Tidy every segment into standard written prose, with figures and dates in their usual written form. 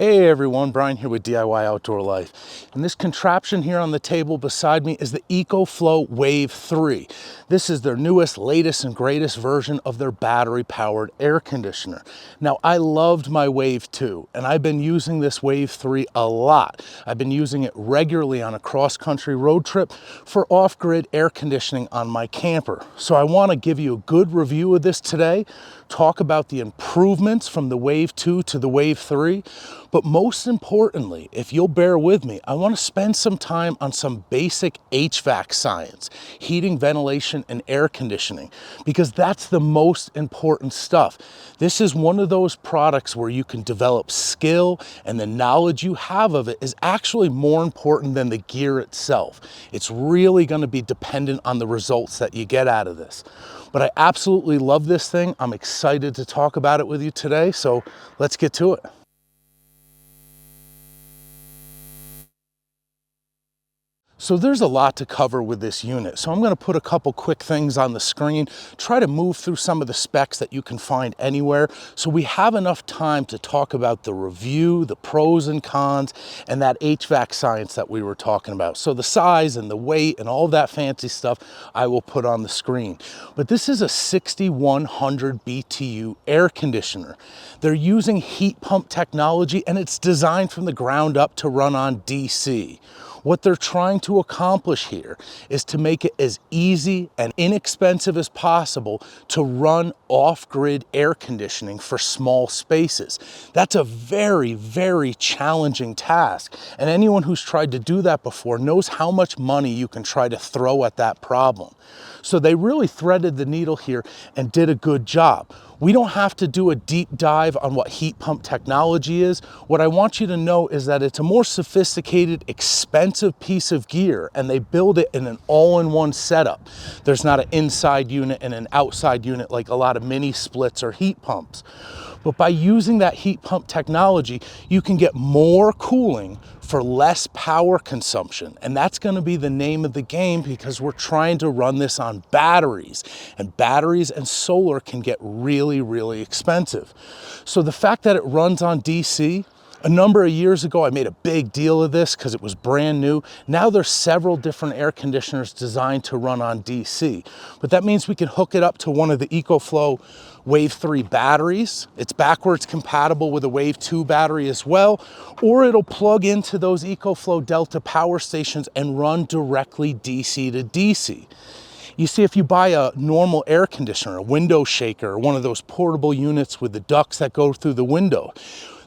Hey everyone, Brian here with DIY Outdoor Life. And this contraption here on the table beside me is the EcoFlow Wave 3. This is their newest, latest, and greatest version of their battery-powered air conditioner. Now, I loved my Wave 2, and I've been using this Wave 3 a lot. I've been using it regularly on a cross-country road trip for off-grid air conditioning on my camper. So I want to give you a good review of this today, talk about the improvements from the Wave 2 to the Wave 3, but most importantly, if you'll bear with me, I want to spend some time on some basic HVAC science, heating, ventilation, and air conditioning, because that's the most important stuff. This is one of those products where you can develop skill, and the knowledge you have of it is actually more important than the gear itself. It's really going to be dependent on the results that you get out of this. But I absolutely love this thing. I'm excited to talk about it with you today, so let's get to it. So there's a lot to cover with this unit. So I'm going to put a couple quick things on the screen, try to move through some of the specs that you can find anywhere, so we have enough time to talk about the review, the pros and cons, and that HVAC science that we were talking about. So the size and the weight and all that fancy stuff I will put on the screen. But this is a 6100 BTU air conditioner. They're using heat pump technology, and it's designed from the ground up to run on DC. What they're trying to accomplish here is to make it as easy and inexpensive as possible to run off-grid air conditioning for small spaces. That's a very, very challenging task. And anyone who's tried to do that before knows how much money you can try to throw at that problem. So they really threaded the needle here and did a good job. We don't have to do a deep dive on what heat pump technology is. What I want you to know is that it's a more sophisticated, expensive piece of gear, and they build it in an all-in-one setup. There's not an inside unit and an outside unit like a lot of mini splits or heat pumps. But by using that heat pump technology, you can get more cooling for less power consumption. And that's going to be the name of the game, because we're trying to run this on batteries. And batteries and solar can get really, really expensive. So the fact that it runs on DC, a number of years ago, I made a big deal of this because it was brand new. Now there's several different air conditioners designed to run on DC. But that means we can hook it up to one of the EcoFlow Wave 3 batteries. It's backwards compatible with a Wave 2 battery as well, or it'll plug into those EcoFlow Delta power stations and run directly DC to DC. You see, if you buy a normal air conditioner, a window shaker, or one of those portable units with the ducts that go through the window,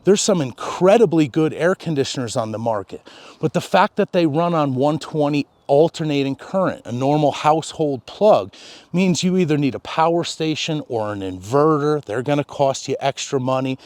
there's some incredibly good air conditioners on the market. But the fact that they run on 120 alternating current, a normal household plug, means you either need a power station or an inverter. They're going to cost you extra money.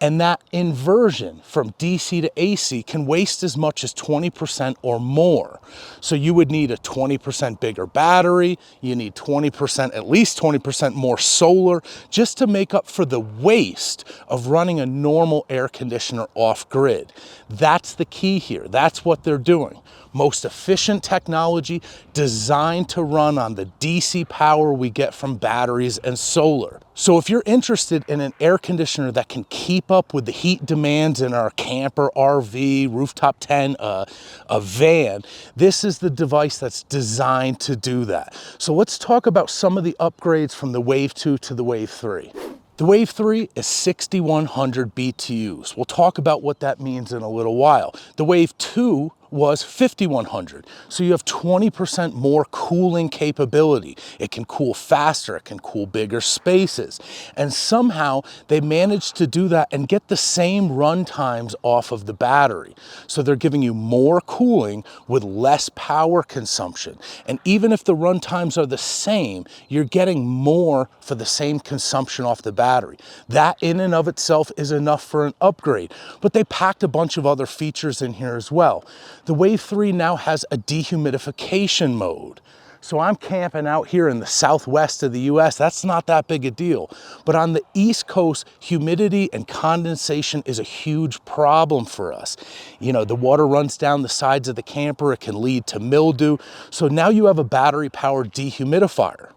And that inversion from DC to AC can waste as much as 20% or more. So you would need a 20% bigger battery. You need 20%, at least 20% more solar, just to make up for the waste of running a normal air conditioner off grid. That's the key here. That's what they're doing. Most efficient technology designed to run on the DC power we get from batteries and solar. So if you're interested in an air conditioner that can keep up with the heat demands in our camper, RV, rooftop tent, a van, this is the device that's designed to do that. So let's talk about some of the upgrades from the Wave 2 to the Wave 3. The Wave 3 is 6,100 BTUs. We'll talk about what that means in a little while. The Wave 2 was 5,100. So you have 20% more cooling capability. It can cool faster, it can cool bigger spaces. And somehow they managed to do that and get the same run times off of the battery. So they're giving you more cooling with less power consumption. And even if the run times are the same, you're getting more for the same consumption off the battery. That in and of itself is enough for an upgrade. But they packed a bunch of other features in here as well. The Wave 3 now has a dehumidification mode. So I'm camping out here in the southwest of the US. That's not that big a deal. But on the East Coast, humidity and condensation is a huge problem for us. You know, the water runs down the sides of the camper. It can lead to mildew. So now you have a battery-powered dehumidifier.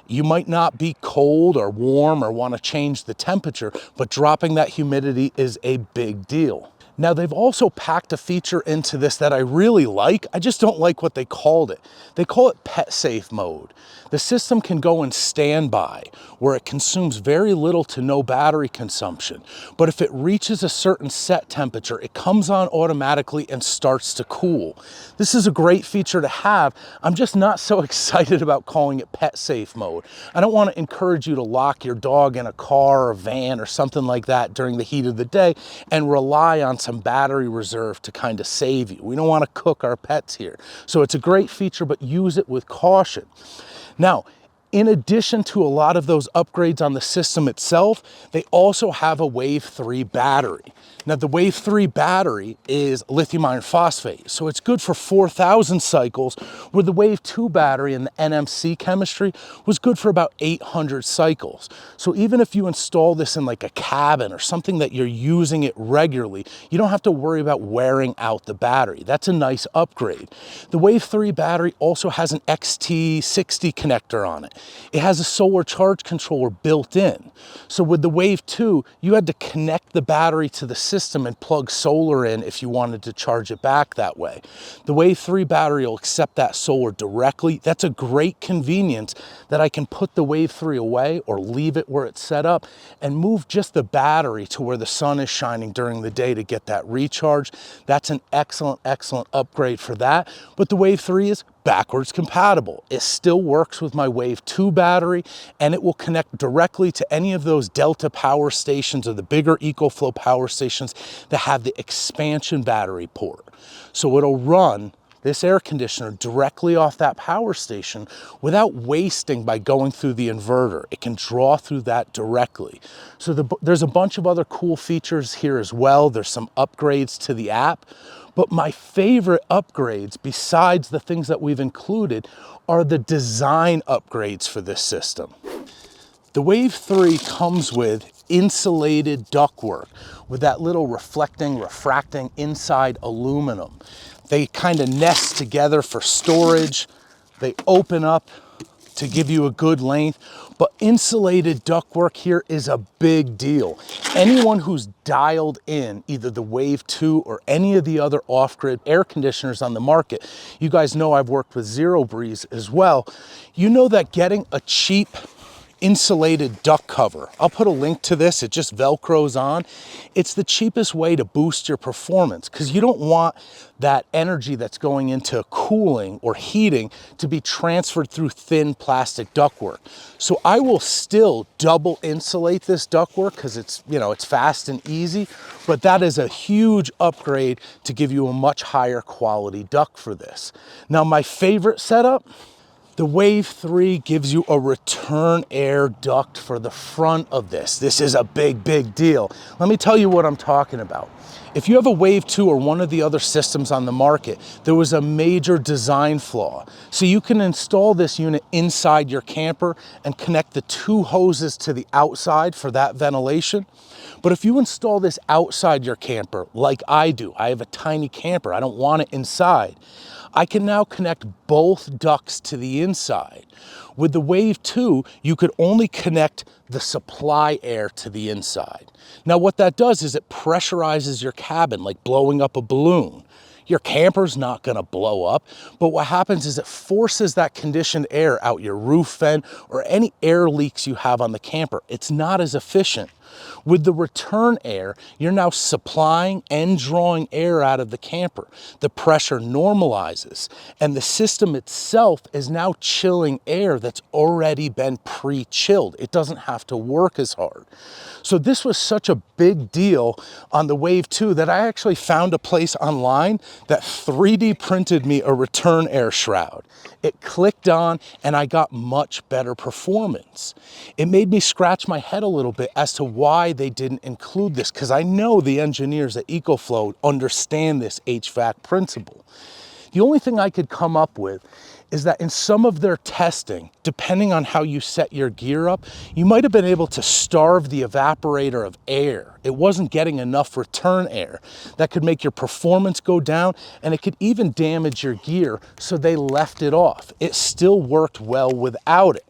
You might not be cold or warm or want to change the temperature, but dropping that humidity is a big deal. Now they've also packed a feature into this that I really like. I just don't like what they called it. They call it pet safe mode. The system can go in standby, where it consumes very little to no battery consumption. But if it reaches a certain set temperature, it comes on automatically and starts to cool. This is a great feature to have. I'm just not so excited about calling it pet safe mode. I don't want to encourage you to lock your dog in a car or van or something like that during the heat of the day and rely on some battery reserve to kind of save you. We don't want to cook our pets here. So it's a great feature, but use it with caution. Now, in addition to a lot of those upgrades on the system itself, they also have a Wave 3 battery. Now, the Wave 3 battery is lithium iron phosphate, so it's good for 4,000 cycles, where the Wave 2 battery and the NMC chemistry was good for about 800 cycles. So even if you install this in like a cabin or something that you're using it regularly, you don't have to worry about wearing out the battery. That's a nice upgrade. The Wave 3 battery also has an XT60 connector on it. It has a solar charge controller built in. So with the Wave 2, you had to connect the battery to the system and plug solar in if you wanted to charge it back that way. The Wave 3 battery will accept that solar directly. That's a great convenience that I can put the Wave 3 away or leave it where it's set up and move just the battery to where the sun is shining during the day to get that recharge. That's an excellent, excellent upgrade for that. But the Wave 3 is backwards compatible. It still works with my Wave 2 battery, and it will connect directly to any of those Delta power stations or the bigger EcoFlow power stations that have the expansion battery port. So it'll run this air conditioner directly off that power station without wasting by going through the inverter. It can draw through that directly. So there's a bunch of other cool features here as well. There's some upgrades to the app. But my favorite upgrades, besides the things that we've included, are the design upgrades for this system. The Wave 3 comes with insulated ductwork with that little refracting inside aluminum. They kind of nest together for storage. They open up to give you a good length, but insulated ductwork here is a big deal. Anyone who's dialed in either the Wave 2 or any of the other off-grid air conditioners on the market, you guys know I've worked with Zero Breeze as well, you know that getting a cheap insulated duct cover, I'll put a link to this, it just velcros on. It's the cheapest way to boost your performance because you don't want that energy that's going into cooling or heating to be transferred through thin plastic ductwork. So I will still double insulate this ductwork because it's, you know, it's fast and easy, but that is a huge upgrade to give you a much higher quality duct for this. Now, my favorite setup, the Wave 3 gives you a return air duct for the front of this. This is a big, big deal. Let me tell you what I'm talking about. If you have a Wave 2 or one of the other systems on the market, there was a major design flaw. So you can install this unit inside your camper and connect the two hoses to the outside for that ventilation. But if you install this outside your camper, like I do, I have a tiny camper, I don't want it inside, I can now connect both ducts to the inside. With the Wave 2, you could only connect the supply air to the inside. Now what that does is it pressurizes your cabin like blowing up a balloon. Your camper's not gonna blow up, but what happens is it forces that conditioned air out your roof vent or any air leaks you have on the camper. It's not as efficient. With the return air, you're now supplying and drawing air out of the camper. The pressure normalizes, and the system itself is now chilling air that's already been pre-chilled. It doesn't have to work as hard. So this was such a big deal on the Wave 2 that I actually found a place online that 3D printed me a return air shroud. It clicked on and I got much better performance. It made me scratch my head a little bit as to why they didn't include this, because I know the engineers at EcoFlow understand this HVAC principle. The only thing I could come up with is that in some of their testing, depending on how you set your gear up, you might have been able to starve the evaporator of air. It wasn't getting enough return air. That could make your performance go down, and it could even damage your gear, so they left it off. It still worked well without it.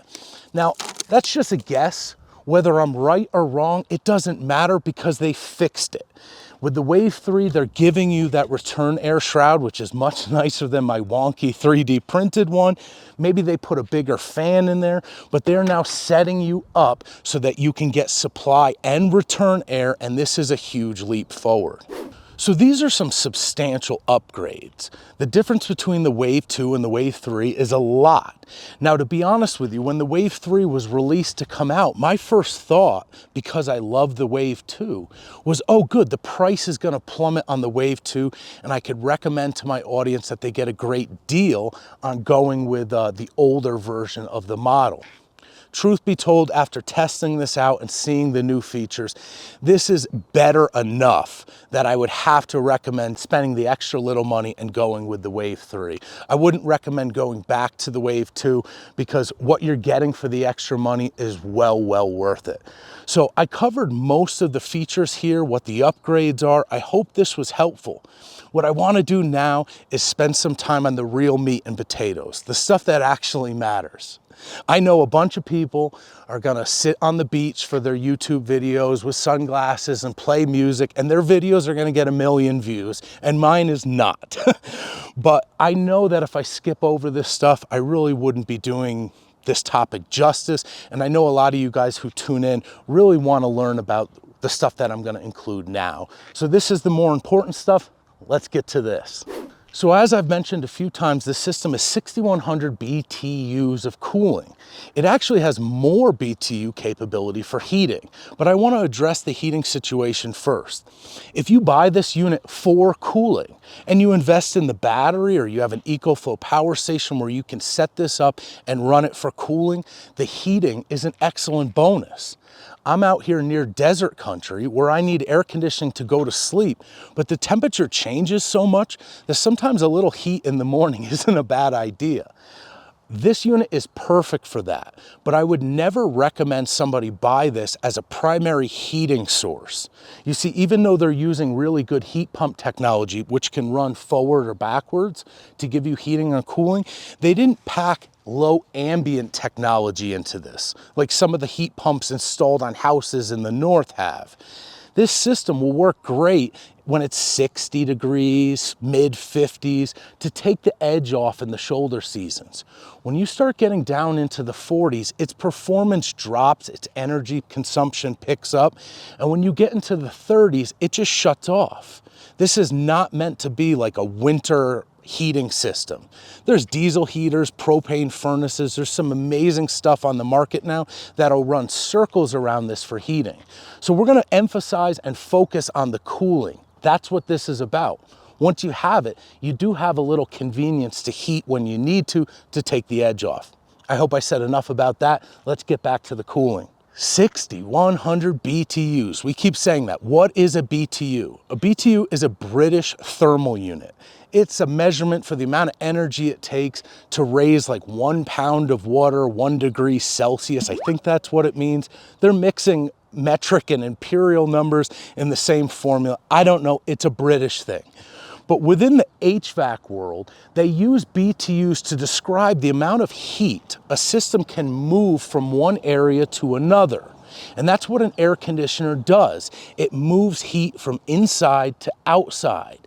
Now, that's just a guess. Whether I'm right or wrong, it doesn't matter because they fixed it. With the Wave 3, they're giving you that return air shroud, which is much nicer than my wonky 3D printed one. Maybe they put a bigger fan in there, but they're now setting you up so that you can get supply and return air, and this is a huge leap forward. So these are some substantial upgrades. The difference between the Wave 2 and the Wave 3 is a lot. Now, to be honest with you, when the Wave 3 was released to come out, my first thought, because I love the Wave 2, was, oh good, the price is gonna plummet on the Wave 2, and I could recommend to my audience that they get a great deal on going with the older version of the model. Truth be told, after testing this out and seeing the new features, this is better enough that I would have to recommend spending the extra little money and going with the Wave 3. I wouldn't recommend going back to the Wave 2 because what you're getting for the extra money is well worth it. So I covered most of the features here, what the upgrades are. I hope this was helpful. What I want to do now is spend some time on the real meat and potatoes, the stuff that actually matters. I know a bunch of people are gonna sit on the beach for their YouTube videos with sunglasses and play music, and their videos are gonna get 1 million views, and mine is not. But I know that if I skip over this stuff, I really wouldn't be doing this topic justice, and I know a lot of you guys who tune in really wanna learn about the stuff that I'm gonna include now. So this is the more important stuff. Let's get to this. So as I've mentioned a few times, this system is 6,100 BTUs of cooling. It actually has more BTU capability for heating, but I want to address the heating situation first. If you buy this unit for cooling and you invest in the battery, or you have an EcoFlow power station where you can set this up and run it for cooling, the heating is an excellent bonus. I'm out here near desert country where I need air conditioning to go to sleep, but the temperature changes so much that sometimes a little heat in the morning isn't a bad idea. This unit is perfect for that, but I would never recommend somebody buy this as a primary heating source. You see, even though they're using really good heat pump technology, which can run forward or backwards to give you heating and cooling, they didn't pack low ambient technology into this, like some of the heat pumps installed on houses in the north have. This system will work great when it's 60 degrees, mid 50s, to take the edge off in the shoulder seasons. When you start getting down into the 40s, its performance drops, its energy consumption picks up, and when you get into the 30s, it just shuts off. This is not meant to be like a winter heating system. There's diesel heaters, propane furnaces, there's some amazing stuff on the market now that'll run circles around this for heating. So we're gonna emphasize and focus on the cooling. That's what this is about. Once you have it, you do have a little convenience to heat when you need to take the edge off. I hope I said enough about that. Let's get back to the cooling. 6,100 BTUs. We keep saying that. What is a BTU? A BTU is a British thermal unit. It's a measurement for the amount of energy it takes to raise like 1 pound of water, 1 degree Celsius. I think that's what it means. They're mixing metric and imperial numbers in the same formula. I don't know, it's a British thing. But within the HVAC world, they use BTUs to describe the amount of heat a system can move from one area to another. And that's what an air conditioner does. It moves heat from inside to outside.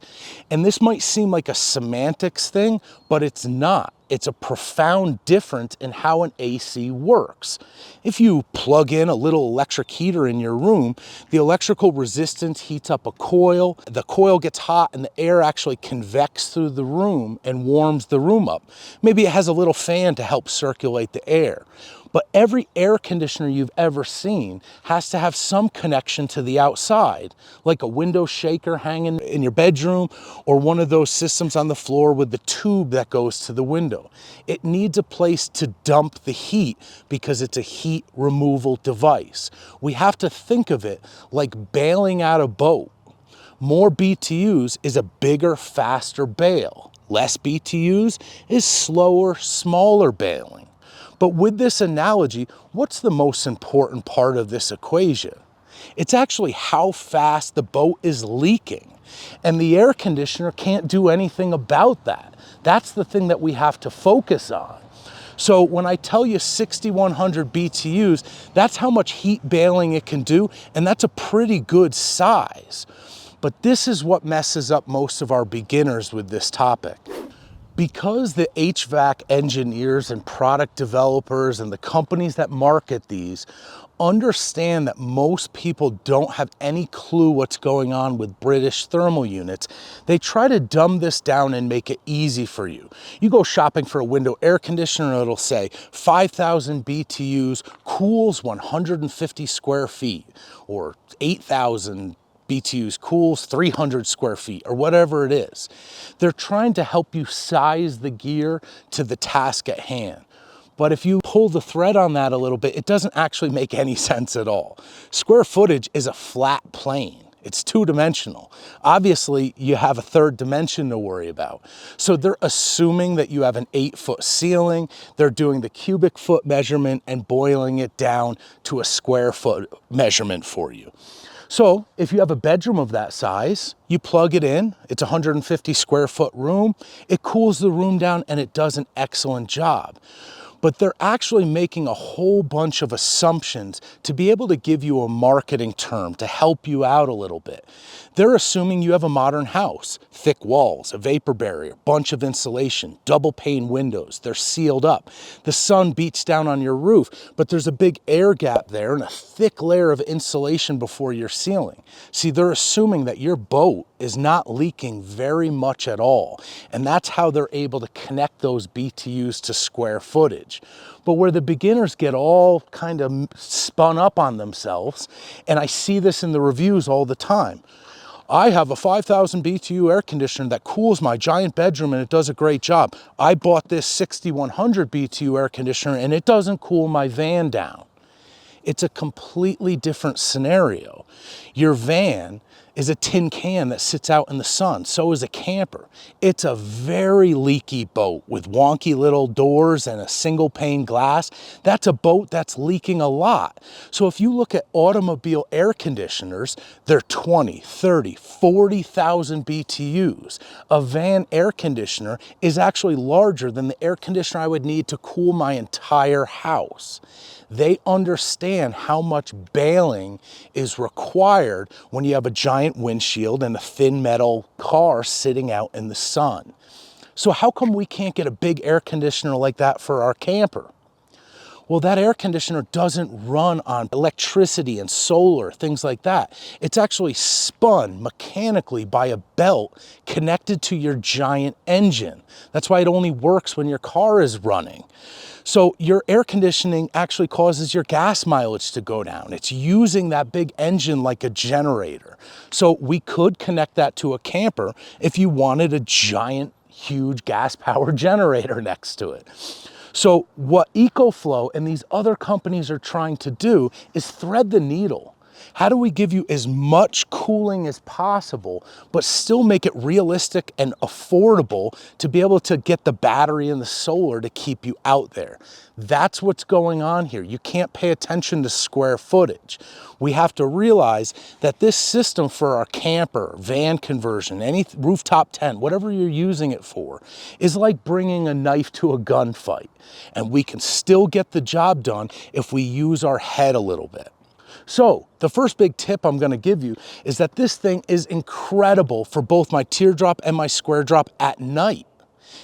And this might seem like a semantics thing, but it's not. It's a profound difference in how an AC works. If you plug in a little electric heater in your room, the electrical resistance heats up a coil, the coil gets hot, and the air actually convects through the room and warms the room up. Maybe it has a little fan to help circulate the air. But every air conditioner you've ever seen has to have some connection to the outside, like a window shaker hanging in your bedroom or one of those systems on the floor with the tube that goes to the window. It needs a place to dump the heat because it's a heat removal device. We have to think of it like bailing out a boat. More BTUs is a bigger, faster bail. Less BTUs is slower, smaller bailing. But with this analogy, what's the most important part of this equation? It's actually how fast the boat is leaking. And the air conditioner can't do anything about that. That's the thing that we have to focus on. So when I tell you 6,100 BTUs, that's how much heat bailing it can do, and that's a pretty good size. But this is what messes up most of our beginners with this topic. Because the HVAC engineers and product developers and the companies that market these understand that most people don't have any clue what's going on with British thermal units, they try to dumb this down and make it easy for you. You go shopping for a window air conditioner, it'll say 5,000 BTUs, cools 150 square feet, or 8,000 BTUs, cools 300 square feet, or whatever it is. They're trying to help you size the gear to the task at hand. But if you pull the thread on that a little bit, it doesn't actually make any sense at all. Square footage is a flat plane. It's two-dimensional. Obviously, you have a third dimension to worry about. So they're assuming that you have an 8-foot ceiling. They're doing the cubic foot measurement and boiling it down to a square foot measurement for you. So if you have a bedroom of that size, you plug it in, it's a 150 square foot room, it cools the room down and it does an excellent job. But they're actually making a whole bunch of assumptions to be able to give you a marketing term to help you out a little bit. They're assuming you have a modern house, thick walls, a vapor barrier, bunch of insulation, double pane windows, they're sealed up. The sun beats down on your roof, but there's a big air gap there and a thick layer of insulation before your ceiling. See, they're assuming that your boat is not leaking very much at all. And that's how they're able to connect those BTUs to square footage. But where the beginners get all kind of spun up on themselves, and I see this in the reviews all the time. I have a 5,000 BTU air conditioner that cools my giant bedroom and it does a great job. I bought this 6,100 BTU air conditioner and it doesn't cool my van down. It's a completely different scenario. Your van is a tin can that sits out in the sun. So is a camper. It's a very leaky boat with wonky little doors and a single pane glass. That's a boat that's leaking a lot. So if you look at automobile air conditioners, they're 20, 30, 40,000 BTUs. A van air conditioner is actually larger than the air conditioner I would need to cool my entire house. They understand how much baling is required when you have a giant windshield and a thin metal car sitting out in the sun. So how come we can't get a big air conditioner like that for our camper? Well, that air conditioner doesn't run on electricity and solar, things like that. It's actually spun mechanically by a belt connected to your giant engine. That's why it only works when your car is running. So your air conditioning actually causes your gas mileage to go down. It's using that big engine like a generator. So we could connect that to a camper if you wanted a giant, huge gas-powered generator next to it. So what EcoFlow and these other companies are trying to do is thread the needle. How do we give you as much cooling as possible, but still make it realistic and affordable to be able to get the battery and the solar to keep you out there? That's what's going on here. You can't pay attention to square footage. We have to realize that this system for our camper, van conversion, any rooftop tent, whatever you're using it for, is like bringing a knife to a gunfight. And we can still get the job done if we use our head a little bit. So the first big tip I'm going to give you is that this thing is incredible for both my teardrop and my square drop at night.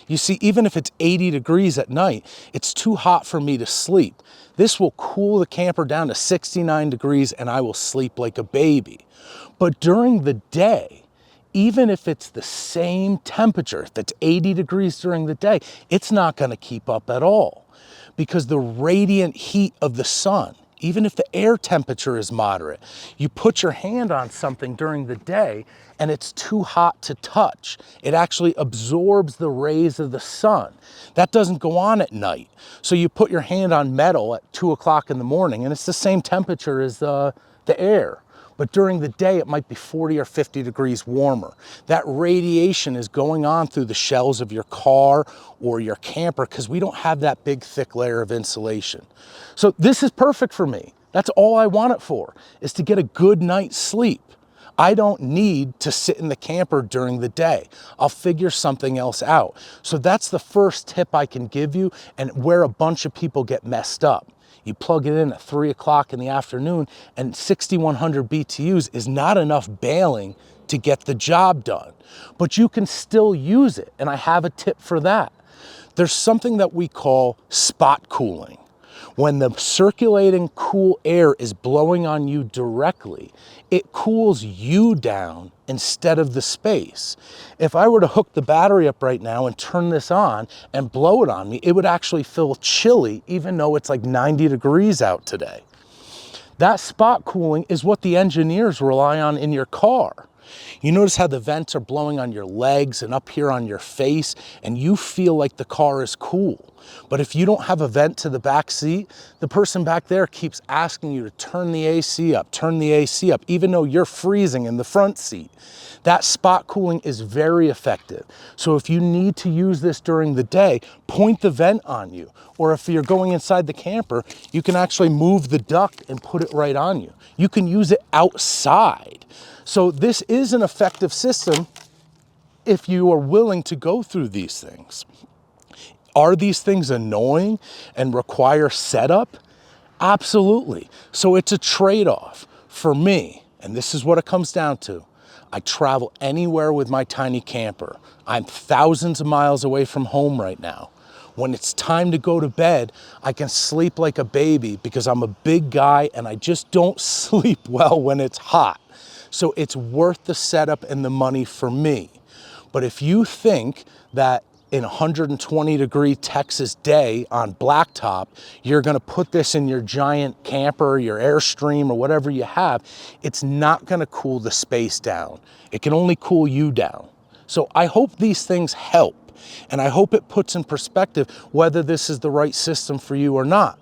You see, even if it's 80 degrees at night, it's too hot for me to sleep. This will cool the camper down to 69 degrees and I will sleep like a baby. But during the day, even if it's the same temperature, if it's 80 degrees during the day, it's not going to keep up at all because the radiant heat of the sun, even if the air temperature is moderate, you put your hand on something during the day and it's too hot to touch. It actually absorbs the rays of the sun. That doesn't go on at night. So you put your hand on metal at 2 o'clock in the morning and it's the same temperature as the air. But during the day, it might be 40 or 50 degrees warmer. That radiation is going on through the shells of your car or your camper because we don't have that big, thick layer of insulation. So this is perfect for me. That's all I want it for, is to get a good night's sleep. I don't need to sit in the camper during the day. I'll figure something else out. So that's the first tip I can give you and where a bunch of people get messed up. You plug it in at 3 o'clock in the afternoon and 6,100 BTUs is not enough baling to get the job done. But you can still use it, and I have a tip for that. There's something that we call spot cooling. When the circulating cool air is blowing on you directly, it cools you down instead of the space. If I were to hook the battery up right now and turn this on and blow it on me, it would actually feel chilly even though it's like 90 degrees out today. That spot cooling is what the engineers rely on in your car. You notice how the vents are blowing on your legs and up here on your face, and you feel like the car is cool. But if you don't have a vent to the back seat, the person back there keeps asking you to turn the AC up, turn the AC up, even though you're freezing in the front seat. That spot cooling is very effective. So if you need to use this during the day, point the vent on you. Or if you're going inside the camper, you can actually move the duct and put it right on you. You can use it outside. So this is an effective system if you are willing to go through these things. Are these things annoying and require setup? Absolutely. So it's a trade-off for me, and this is what it comes down to. I travel anywhere with my tiny camper. I'm thousands of miles away from home right now. When it's time to go to bed, I can sleep like a baby because I'm a big guy and I just don't sleep well when it's hot. So it's worth the setup and the money for me. But if you think that in 120-degree Texas day on blacktop, you're gonna put this in your giant camper, your Airstream, or whatever you have, it's not gonna cool the space down. It can only cool you down. So I hope these things help, and I hope it puts in perspective whether this is the right system for you or not.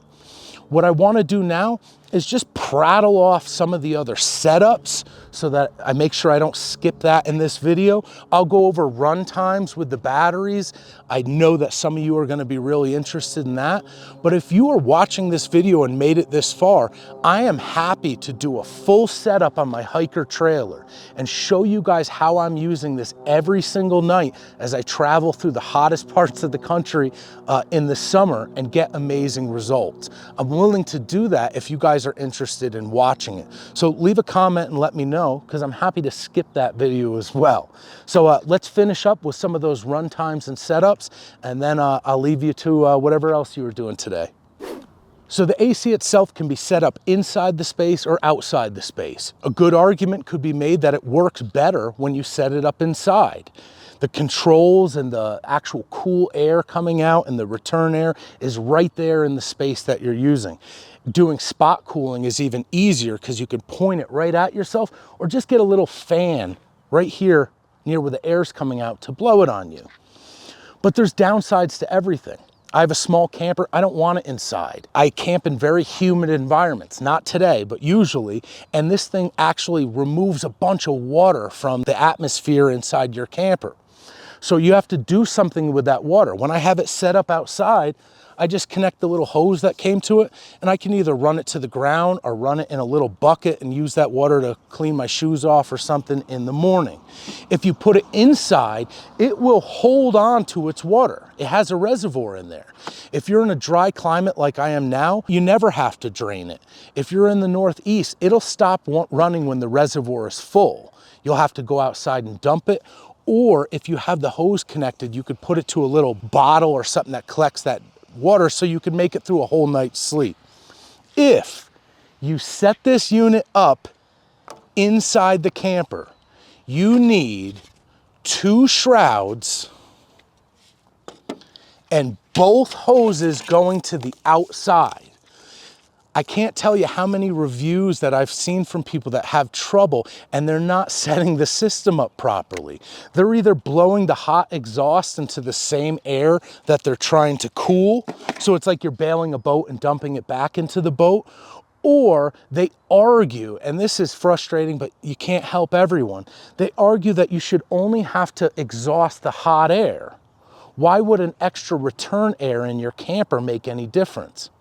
What I wanna do now is just prattle off some of the other setups so that I make sure I don't skip that in this video. I'll go over run times with the batteries. I know that some of you are gonna be really interested in that. But if you are watching this video and made it this far, I am happy to do a full setup on my hiker trailer and show you guys how I'm using this every single night as I travel through the hottest parts of the country in the summer and get amazing results. I'm willing to do that if you guys are interested in watching it. So leave a comment and let me know, because I'm happy to skip that video as well. So let's finish up with some of those run times and setups, and then I'll leave you to whatever else you were doing today. So the AC itself can be set up inside the space or outside the space. A good argument could be made that it works better when you set it up inside. The controls and the actual cool air coming out and the return air is right there in the space that you're using. Doing spot cooling is even easier because you can point it right at yourself or just get a little fan right here near where the air's coming out to blow it on you. But there's downsides to everything. I have a small camper, I don't want it inside. I camp in very humid environments, not today, but usually, and this thing actually removes a bunch of water from the atmosphere inside your camper. So you have to do something with that water. When I have it set up outside, I just connect the little hose that came to it, and I can either run it to the ground or run it in a little bucket and use that water to clean my shoes off or something in the morning. If you put it inside, it will hold on to its water. It has a reservoir in there. If you're in a dry climate like I am now, you never have to drain it. If you're in the Northeast, it'll stop running when the reservoir is full. You'll have to go outside and dump it. Or if you have the hose connected, you could put it to a little bottle or something that collects that water so you can make it through a whole night's sleep. If you set this unit up inside the camper, you need 2 shrouds and both hoses going to the outside. I can't tell you how many reviews that I've seen from people that have trouble and they're not setting the system up properly. They're either blowing the hot exhaust into the same air that they're trying to cool, so it's like you're bailing a boat and dumping it back into the boat, or they argue, and this is frustrating, but you can't help everyone. They argue that you should only have to exhaust the hot air. Why would an extra return air in your camper make any difference?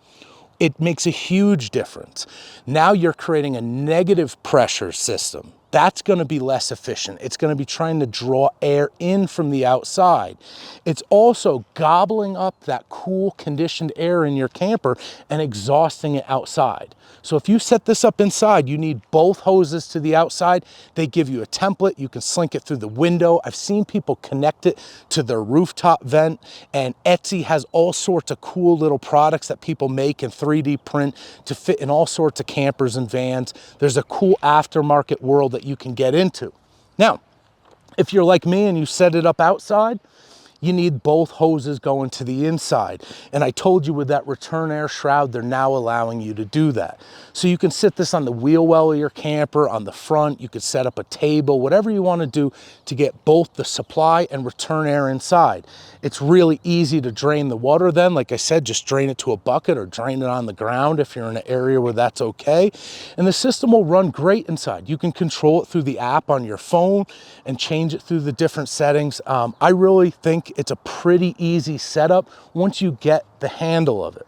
It makes a huge difference. Now you're creating a negative pressure system That's going to be less efficient. It's going to be trying to draw air in from the outside. It's also gobbling up that cool conditioned air in your camper and exhausting it outside. So if you set this up inside, you need both hoses to the outside. They give you a template. You can slink it through the window. I've seen people connect it to their rooftop vent, and Etsy has all sorts of cool little products that people make and 3D print to fit in all sorts of campers and vans. There's a cool aftermarket world that you can get into. Now, if you're like me and you set it up outside, you need both hoses going to the inside. And I told you with that return air shroud, they're now allowing you to do that. So you can sit this on the wheel well of your camper, on the front, you could set up a table, whatever you want to do to get both the supply and return air inside. It's really easy to drain the water then. Like I said, just drain it to a bucket or drain it on the ground if you're in an area where that's okay. And the system will run great inside. You can control it through the app on your phone and change it through the different settings. I really think it's a pretty easy setup once you get the handle of it.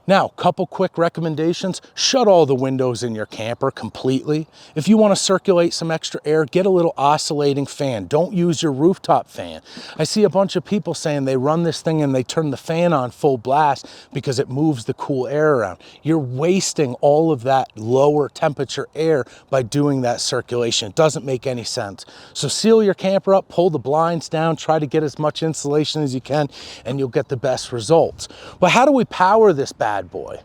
Now, couple quick recommendations. Shut all the windows in your camper completely. If you want to circulate some extra air, get a little oscillating fan. Don't use your rooftop fan. I see a bunch of people saying they run this thing and they turn the fan on full blast because it moves the cool air around. You're wasting all of that lower temperature air by doing that circulation. It doesn't make any sense. So seal your camper up, pull the blinds down, try to get as much insulation as you can, and you'll get the best results. But how do we power this bad boy?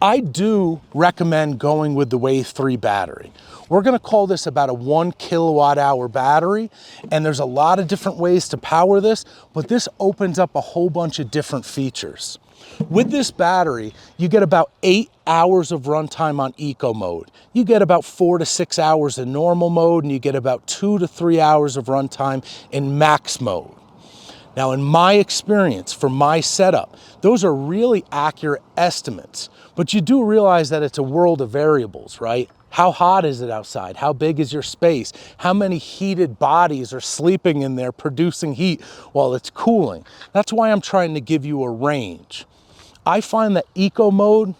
I do recommend going with the Wave 3 battery. We're going to call this about a 1 kilowatt hour battery, and there's a lot of different ways to power this, but this opens up a whole bunch of different features. With this battery, you get about 8 hours of runtime on eco mode. You get about 4 to 6 hours in normal mode, and you get about 2 to 3 hours of runtime in max mode. Now, in my experience, for my setup, those are really accurate estimates, but you do realize that it's a world of variables, right? How hot is it outside? How big is your space? How many heated bodies are sleeping in there producing heat while it's cooling? That's why I'm trying to give you a range. I find that eco mode,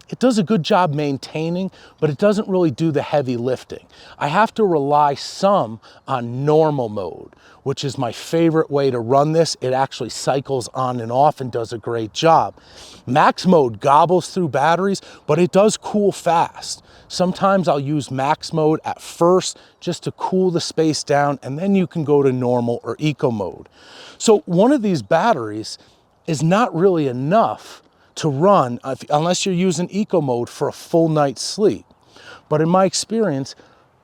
it does a good job maintaining, but it doesn't really do the heavy lifting. I have to rely some on normal mode, which is my favorite way to run this. It actually cycles on and off and does a great job. Max mode gobbles through batteries, but it does cool fast. Sometimes I'll use max mode at first just to cool the space down, and then you can go to normal or eco mode. So one of these batteries is not really enough to run unless you're using eco mode for a full night's sleep. But in my experience,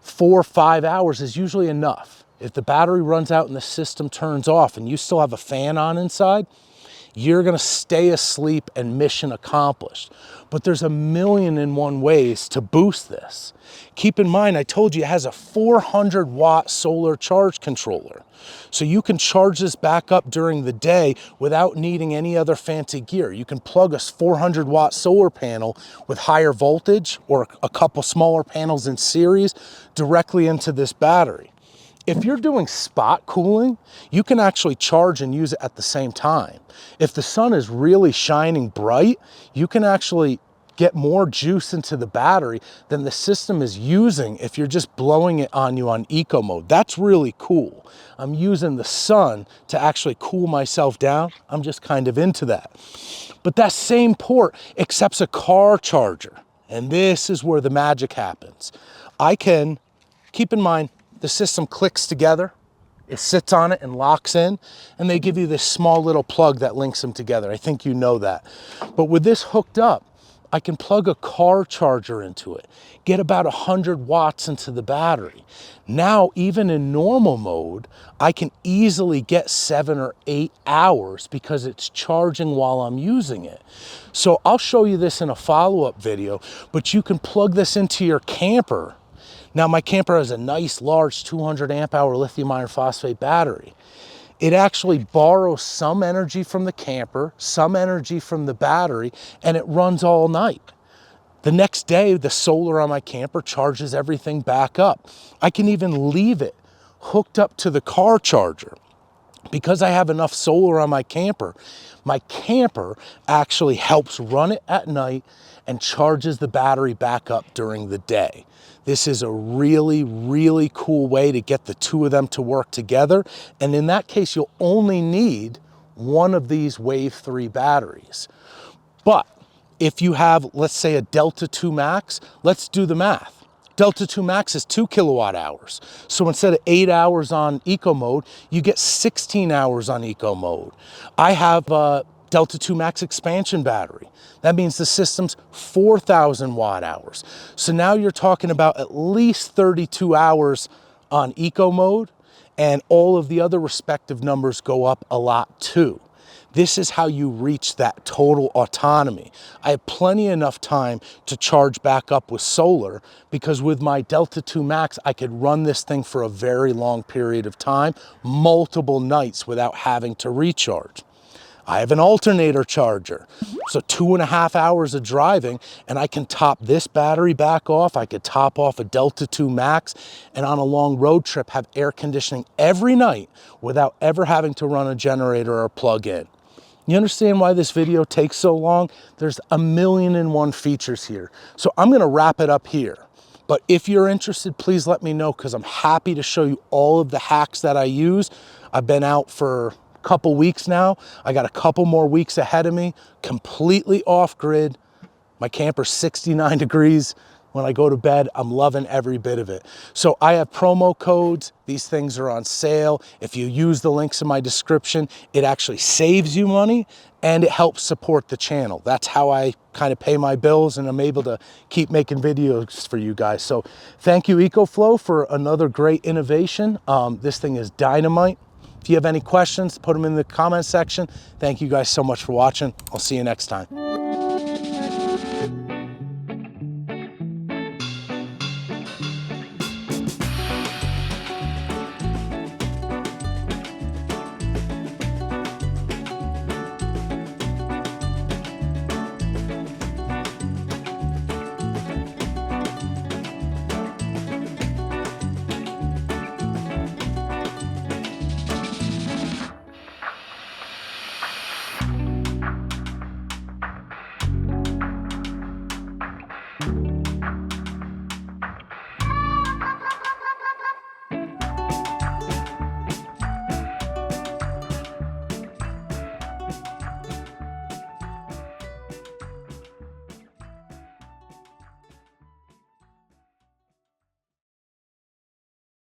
4 or 5 hours is usually enough. If the battery runs out and the system turns off and you still have a fan on inside, you're gonna stay asleep and mission accomplished. But there's 1,000,001 ways to boost this. Keep in mind, I told you it has a 400-watt solar charge controller. So you can charge this back up during the day without needing any other fancy gear. You can plug a 400-watt solar panel with higher voltage or a couple smaller panels in series directly into this battery. If you're doing spot cooling, you can actually charge and use it at the same time. If the sun is really shining bright, you can actually get more juice into the battery than the system is using if you're just blowing it on you on eco mode. That's really cool. I'm using the sun to actually cool myself down. I'm just kind of into that. But that same port accepts a car charger, and this is where the magic happens. I can, keep in mind, the system clicks together, it sits on it and locks in, and they give you this small little plug that links them together. I think you know that. But with this hooked up, I can plug a car charger into it, get about 100 watts into the battery. Now, even in normal mode, I can easily get 7 or 8 hours because it's charging while I'm using it. So I'll show you this in a follow-up video, but you can plug this into your camper. Now, my camper has a nice large 200 amp hour lithium iron phosphate battery. It actually borrows some energy from the camper, some energy from the battery, and it runs all night. The next day, the solar on my camper charges everything back up. I can even leave it hooked up to the car charger. because I have enough solar on my camper actually helps run it at night and charges the battery back up during the day. This is a really, really cool way to get the two of them to work together. And in that case, you'll only need one of these Wave 3 batteries. But if you have, let's say, a Delta 2 Max, let's do the math. Delta 2 Max is 2 kilowatt hours. So instead of 8 hours on eco mode, you get 16 hours on eco mode. I have a Delta 2 Max expansion battery. That means the system's 4,000 watt hours. So now you're talking about at least 32 hours on eco mode, and all of the other respective numbers go up a lot too. This is how you reach that total autonomy. I have plenty enough time to charge back up with solar, because with my Delta 2 Max, I could run this thing for a very long period of time, multiple nights without having to recharge. I have an alternator charger, so 2.5 hours of driving, and I can top this battery back off. I could top off a Delta 2 Max, and on a long road trip have air conditioning every night without ever having to run a generator or plug in. You understand why this video takes so long? There's 1,000,001 features here. So I'm gonna wrap it up here. But if you're interested, please let me know, because I'm happy to show you all of the hacks that I use. I've been out for a couple weeks now. I got a couple more weeks ahead of me, completely off grid. My camper's 69 degrees. When I go to bed, I'm loving every bit of it. So I have promo codes. These things are on sale. If you use the links in my description, it actually saves you money and it helps support the channel. That's how I kind of pay my bills, and I'm able to keep making videos for you guys. So thank you, EcoFlow, for another great innovation. This thing is dynamite. If you have any questions, put them in the comment section. Thank you guys so much for watching. I'll see you next time.